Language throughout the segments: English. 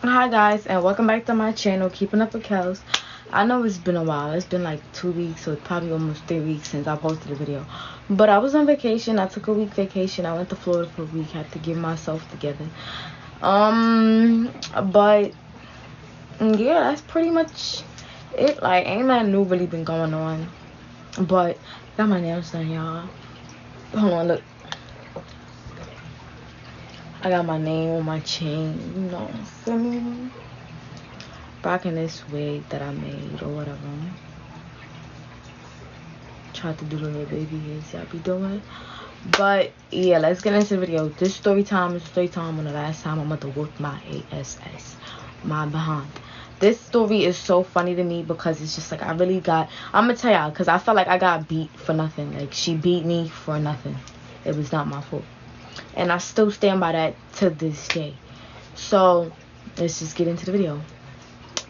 Hi guys, and welcome back to my channel, Keeping Up with Kels. I know it's been a while. It's been like 2 weeks or probably almost 3 weeks since I posted a video. But I was on vacation. I took a week vacation. I went to Florida for a week. Had to get myself together. But yeah, that's pretty much it. Like, ain't nothing new really been going on. But got my nails done, y'all. Hold on, look. I got my name on my chain, you know, feel me? Rocking this wig that I made or whatever. Tried to do the little baby hairs I be doing. But yeah, let's get into the video. This story time is story time on the last time I'm about to whoop my ass, my behind. This story is so funny to me because it's just like I'm gonna tell y'all, because I felt like I got beat for nothing. Like, she beat me for nothing. It was not my fault. And I still stand by that to this day. So let's just get into the video.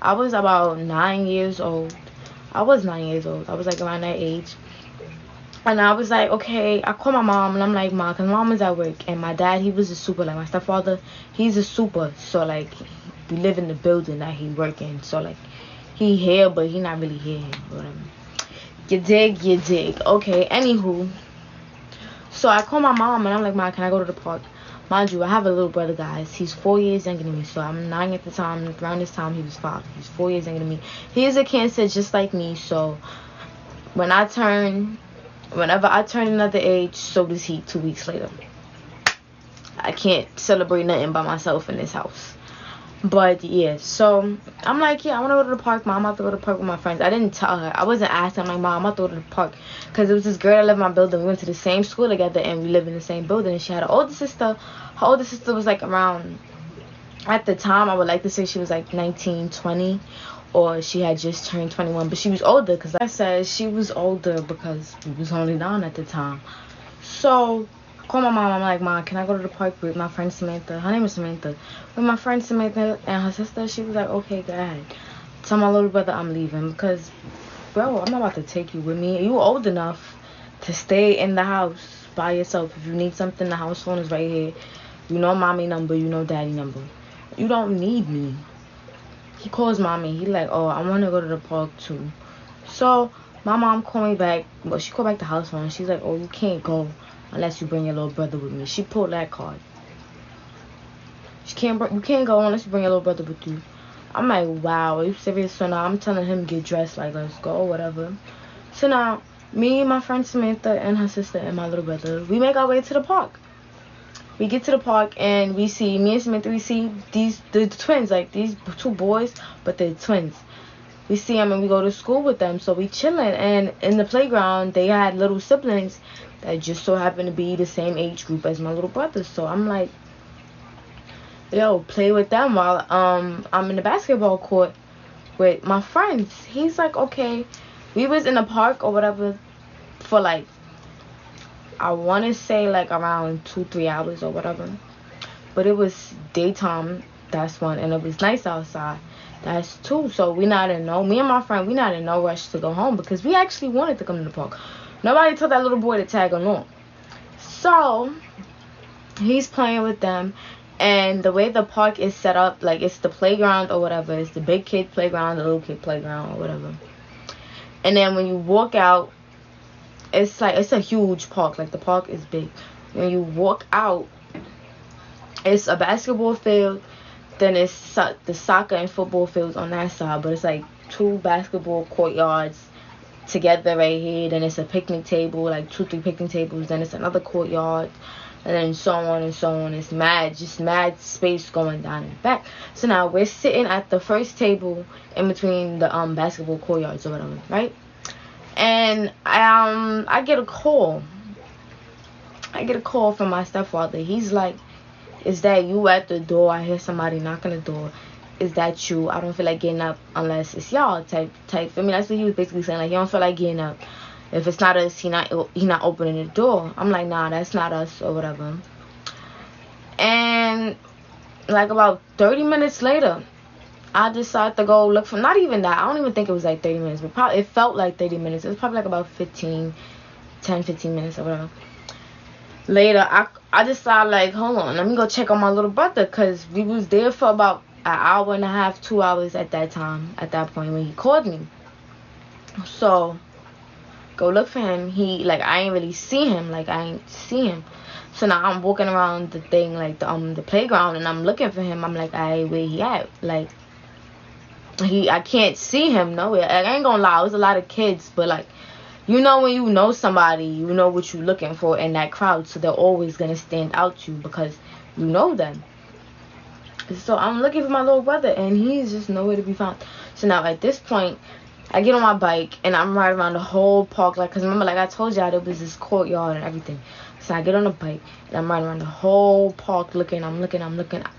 I was about 9 years old. I was 9 years old. I was like around that age. And I was like, okay, I called my mom and I'm like, Mom, because mom was at work. And my dad, he was a super. Like, my stepfather, he's a super. So, like, we live in the building that he work in. So, like, he here, but he not really here. Whatever. You dig. Okay, anywho. So I called my mom and I'm like, Mom, can I go to the park? Mind you, I have a little brother, guys. He's 4 years younger than me. So I'm 9 at the time. Around this time, he was 5. He's 4 years younger than me. He is a Cancer just like me. So whenever I turn another age, so does he 2 weeks later. I can't celebrate nothing by myself in this house. But yeah, so I'm like, yeah, I want to go to the park, Mom. I'm about to go to the park with my friends. I didn't tell her. I wasn't asking. I'm like, Mom, I'm about to go to the park. Because it was this girl that lived in my building. We went to the same school together and we lived in the same building. And she had an older sister. Her older sister was like around, at the time, I would like to say she was like 19, 20. Or she had just turned 21. But she was older, because like I said, she was older because we was only 9 at the time. So call my mom. I'm like, Mom, can I go to the park with my friend Samantha? Her name is Samantha. With my friend Samantha and her sister. She was like, okay, go ahead. Tell my little brother I'm leaving because, bro, I'm not about to take you with me. You old enough to stay in the house by yourself. If you need something, the house phone is right here. You know mommy number. You know daddy number. You don't need me. He calls mommy. He like, oh, I want to go to the park too. So my mom called me back. Well, she called back the house phone. She's like, oh, you can't go unless you bring your little brother with me. She pulled that card. You can't go unless you bring your little brother with you. I'm like, wow, are you serious? So now I'm telling him get dressed, like, let's go, whatever. So now me, my friend Samantha, and her sister and my little brother, we make our way to the park. We get to the park and we see me and Samantha. We see the twins, like these 2 boys, but they're twins. We see them and we go to school with them, so we chilling. And in the playground, they had little siblings that just so happen to be the same age group as my little brother. So I'm like, yo, play with them while I'm in the basketball court with my friends. He's like, okay. We was in the park or whatever for like, I want to say like around 2-3 hours or whatever. But it was daytime, that's one, and it was nice outside. That's 2. So me and my friend, we not in no rush to go home because we actually wanted to come to the park. Nobody told that little boy to tag along. So he's playing with them, and the way the park is set up, like, it's the playground or whatever. It's the big kid playground, the little kid playground or whatever. And then when you walk out, it's like, it's a huge park. Like, the park is big. When you walk out, it's a basketball field. Then it's the soccer and football fields on that side. But it's like 2 basketball courtyards together right here. Then it's a picnic table, like 2-3 picnic tables. Then it's another courtyard. And then so on and so on. It's mad space going down in the back. So now we're sitting at the first table in between the basketball courtyards or whatever, right? And I get a call. I get a call from my stepfather. He's like, is that you at the door? I hear somebody knocking the door. Is that you? I don't feel like getting up unless it's y'all type. I mean, that's what he was basically saying. Like, he don't feel like getting up. If it's not us, he not opening the door. I'm like, nah, that's not us or whatever. And like about 30 minutes later, I decided to go look for, not even that. I don't even think it was like 30 minutes, but probably it felt like 30 minutes. It was probably like about 10, 15 minutes or whatever. Later, I decided, like, hold on, let me go check on my little brother, because we was there for about an hour and a half, 2 hours at that point when he called me. So go look for him. I ain't really see him. So now I'm walking around the thing, like the playground, and I'm looking for him. I'm like, where he at? Like, I can't see him nowhere. Like, I ain't gonna lie, it was a lot of kids, but like, you know, when you know somebody, you know what you're looking for in that crowd, so they're always gonna stand out to you because you know them. So I'm looking for my little brother, and he's just nowhere to be found. So now at this point, I get on my bike and I'm riding around the whole park, like, cause remember, like I told y'all, there was this courtyard and everything. So I get on the bike and I'm riding around the whole park looking. I'm looking.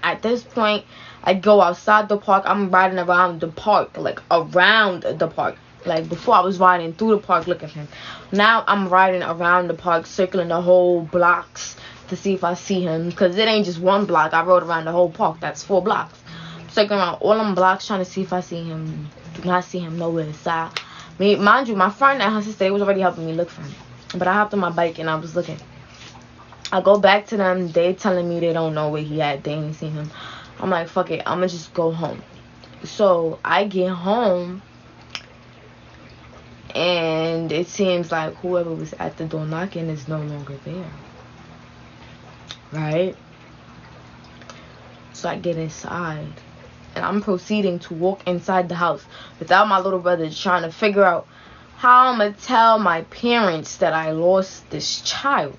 At this point, I go outside the park. I'm riding around the park, like around the park. Like before, I was riding through the park looking for him. Now I'm riding around the park, circling the whole blocks to see if I see him, because it ain't just one block. I rode around the whole park. That's 4 blocks. Circling around all them blocks trying to see if I see him. Do not see him nowhere. So mind you, my friend and her sister, they was already helping me look for him, but I hopped on my bike and I was looking. I go back to them. They telling me they don't know where he at. They ain't seen him. I'm like, fuck it, I'ma just go home. So I get home, and it seems like whoever was at the door knocking is no longer there. Right? So I get inside, and I'm proceeding to walk inside the house without my little brother, trying to figure out how I'm gonna tell my parents that I lost this child.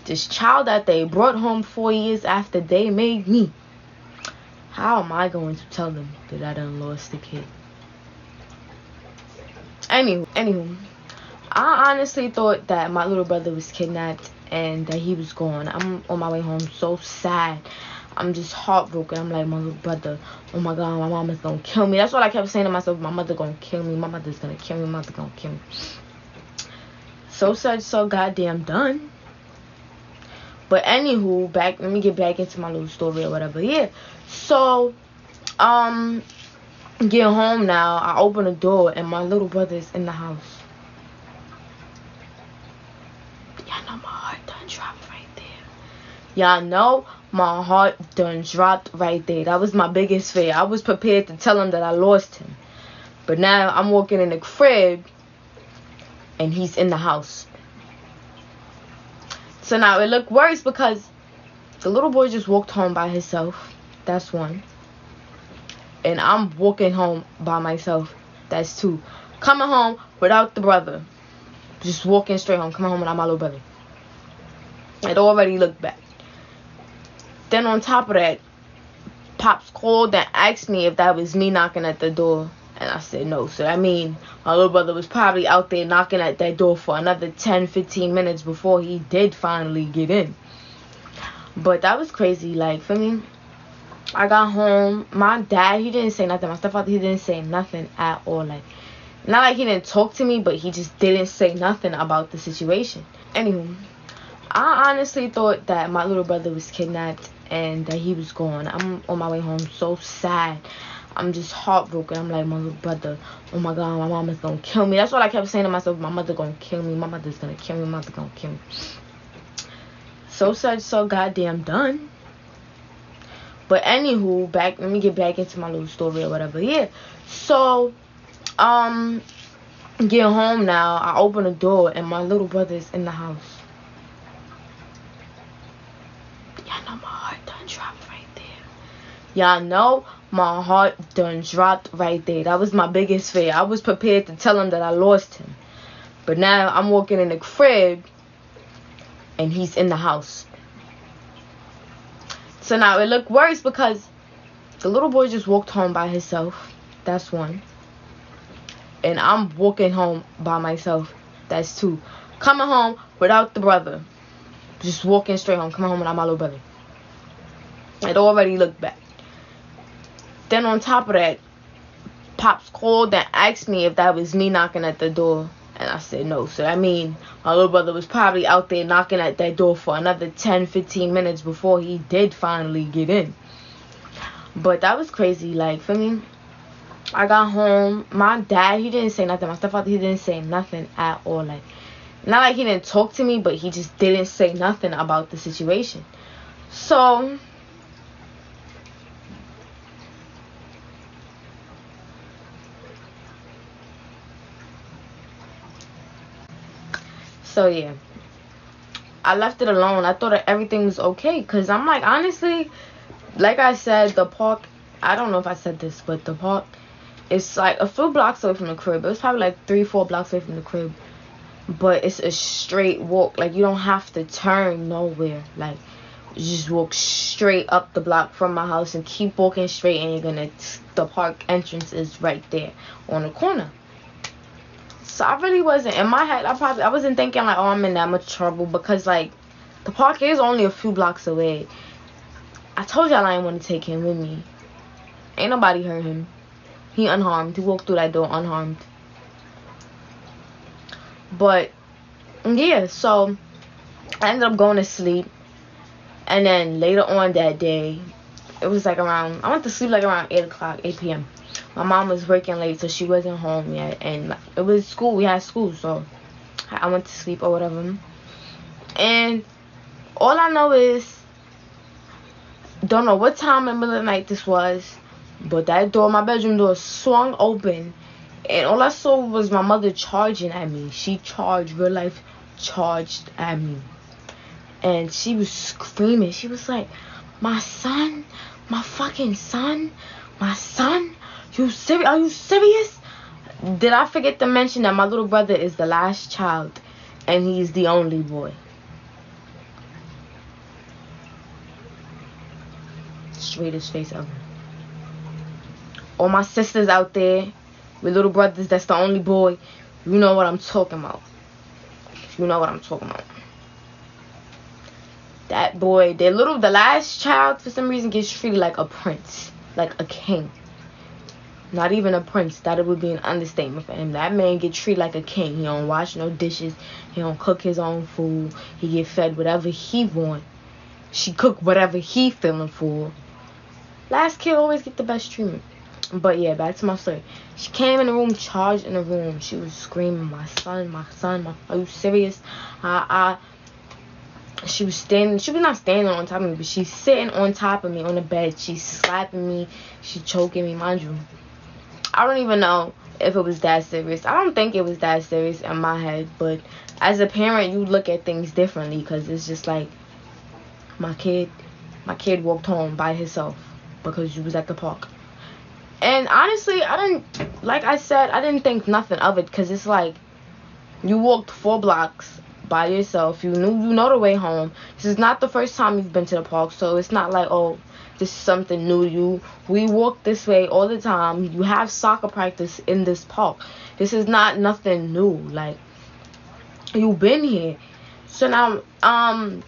This child that they brought home 4 years after they made me. How am I going to tell them that I done lost the kid? Anywho, I honestly thought that my little brother was kidnapped and that he was gone. I'm on my way home so sad. I'm just heartbroken. I'm like, my little brother, oh my God, my mama's gonna kill me. That's what I kept saying to myself. My mother gonna kill me. My mother's gonna kill me. My mother gonna kill me. So sad, so goddamn done. But anywho, let me get back into my little story or whatever. Yeah. So, get home now. I open the door and my little brother's in the house. Y'all know my heart done dropped right there. Y'all know my heart done dropped right there. That was my biggest fear. I was prepared to tell him that I lost him. But now I'm walking in the crib and he's in the house. So now it looked worse because the little boy just walked home by himself. That's 1. And I'm walking home by myself. That's 2. Coming home without the brother. Just walking straight home. Coming home without my little brother. It already looked bad. Then on top of that, Pops called and asked me if that was me knocking at the door. And I said no. So that means my little brother was probably out there knocking at that door for another 10-15 minutes before he did finally get in. But that was crazy. Like, for me, I got home. My dad, he didn't say nothing. My stepfather, he didn't say nothing at all. Like, not like he didn't talk to me, but he just didn't say nothing about the situation. Anywho, I honestly thought that my little brother was kidnapped and that he was gone. I'm on my way home so sad. I'm just heartbroken. I'm like, my little brother, oh my God, my mama's gonna kill me. That's what I kept saying to myself. My mother gonna kill me. My mother's gonna kill me. My mother gonna kill me. So sad, so goddamn done. But anywho, let me get back into my little story or whatever. Yeah. So, get home now. I open the door and my little brother's in the house. Y'all know my heart done dropped right there. Y'all know my heart done dropped right there. That was my biggest fear. I was prepared to tell him that I lost him. But now I'm walking in the crib and he's in the house. So now it looked worse because the little boy just walked home by himself. That's 1. And I'm walking home by myself. That's 2. Coming home without the brother. Just walking straight home. Coming home without my little brother. It already looked bad. Then on top of that, Pops called and asked me if that was me knocking at the door. And I said no. So that means my little brother was probably out there knocking at that door for another 10-15 minutes before he did finally get in. But that was crazy. Like, for me, I got home. My dad, he didn't say nothing. My stepfather, he didn't say nothing at all. Like, not like he didn't talk to me, but he just didn't say nothing about the situation. So So yeah, I left it alone. I thought that everything was okay, because I'm like, honestly, like I said, the park, I don't know if I said this, but the park, it's like a few blocks away from the crib. It was probably like 3-4 blocks away from the crib, but it's a straight walk. Like, you don't have to turn nowhere. Like, you just walk straight up the block from my house and keep walking straight, and you're gonna, the park entrance is right there on the corner. So I really wasn't, in my head, I wasn't thinking like, oh, I'm in that much trouble, because like, the park is only a few blocks away. I told y'all I didn't want to take him with me. Ain't nobody hurt him. He unharmed. He walked through that door unharmed. But yeah, so I ended up going to sleep. And then later on that day, it was like around, I went to sleep like around 8 p.m. My mom was working late, so she wasn't home yet. And it was school. We had school, so I went to sleep or whatever. And all I know is, don't know what time in the middle of the night this was, but that door, my bedroom door, swung open. And all I saw was my mother charging at me. She charged, real life charged at me. And she was screaming. She was like, my son, my fucking son, my son, are you serious? Did I forget to mention that my little brother is the last child and he's the only boy? Straightest face ever. All my sisters out there with little brothers that's the only boy, you know what I'm talking about. You know what I'm talking about. That boy, the last child, for some reason, gets treated like a prince, like a king. Not even a prince. That would be an understatement for him. That man get treated like a king. He don't wash no dishes. He don't cook his own food. He get fed whatever he want. She cook whatever he feeling for. Last kid always get the best treatment. But yeah, back to my story. She came in the room, charged in the room. She was screaming, my son, are you serious? She was not standing on top of me, but she's sitting on top of me on the bed. She's slapping me. She's choking me, mind you. I don't even know if it was that serious. I don't think it was that serious in my head, but as a parent, you look at things differently, because it's just like, my kid walked home by himself because you was at the park. And honestly, like I said, I didn't think nothing of it, because it's like, you walked 4 blocks by yourself. You know the way home. This is not the first time you've been to the park, so it's not like, oh, this is something new to you. We walk this way all the time. You have soccer practice in this park. This is not nothing new. Like, you've been here. So now, when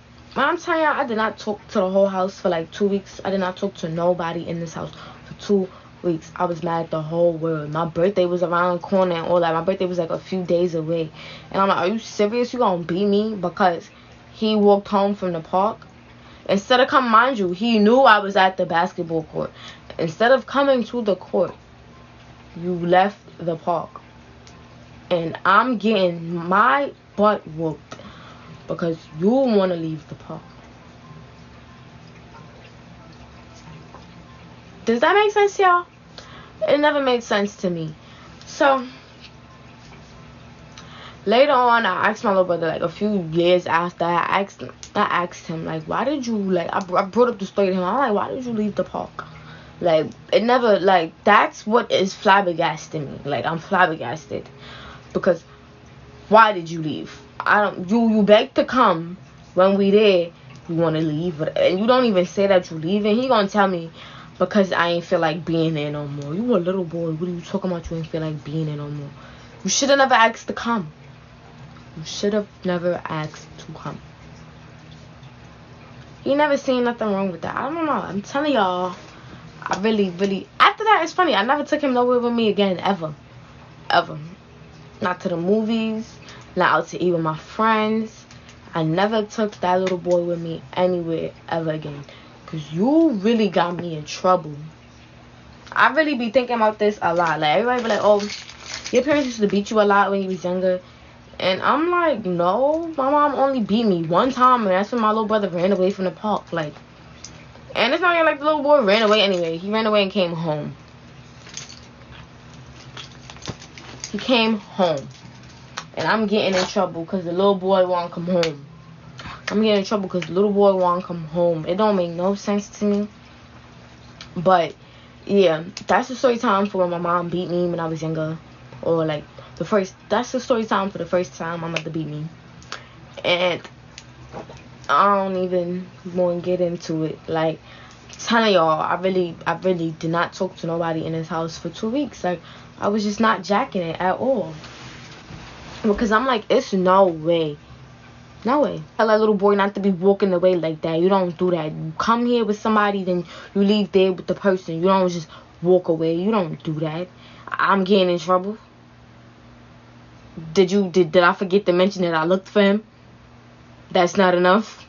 I'm telling y'all, I did not talk to the whole house for like 2 weeks. I did not talk to nobody in this house for 2 weeks. I was mad at the whole world. My birthday was around the corner and all that. My birthday was like a few days away. And I'm like, are you serious? You gonna beat me because he walked home from the park? Instead of coming, mind you, he knew I was at the basketball court. Instead of coming to the court, you left the park. And I'm getting my butt whooped because you want to leave the park. Does that make sense, y'all? It never made sense to me. So later on, I asked my little brother, like a few years after, I asked him, like, why did you, like, I brought up the story to him. I'm like, why did you leave the park? Like, it never, like, that's what is flabbergasting me. Like, I'm flabbergasted because why did you leave? You begged to come when we there. You want to leave, and you don't even say that you leaving. He gonna tell me, because I ain't feel like being there no more. You a little boy. What are you talking about? You ain't feel like being there no more. You should have never asked to come. You should have never asked to come. He never seen nothing wrong with that. I don't know. I'm telling y'all. I really, really... After that, it's funny. I never took him nowhere with me again. Ever. Ever. Not to the movies. Not out to eat with my friends. I never took that little boy with me anywhere ever again. Because you really got me in trouble. I really be thinking about this a lot. Like, everybody be like, oh, your parents used to beat you a lot when you was younger. And I'm like, no. My mom only beat me one time. And that's when my little brother ran away from the park. Like, and it's not even like the little boy ran away anyway. He ran away and came home. He came home. and I'm getting in trouble because the little boy won't come home. I'm getting in trouble because the little boy won't come home. It don't make no sense to me. But yeah, that's the story time for when my mom beat me when I was younger, or like that's the story time for the first time my mother beat me. And I don't even want to get into it. Like, telling y'all, I really did not talk to nobody in this house for 2 weeks. Like, I was just not jacking it at all, because I'm like, it's no way. Tell that little boy not to be walking away like that. You don't do that. You come here with somebody, then you leave there with the person. You don't just walk away. You don't do that. I'm getting in trouble. Did I forget to mention that I looked for him? That's not enough.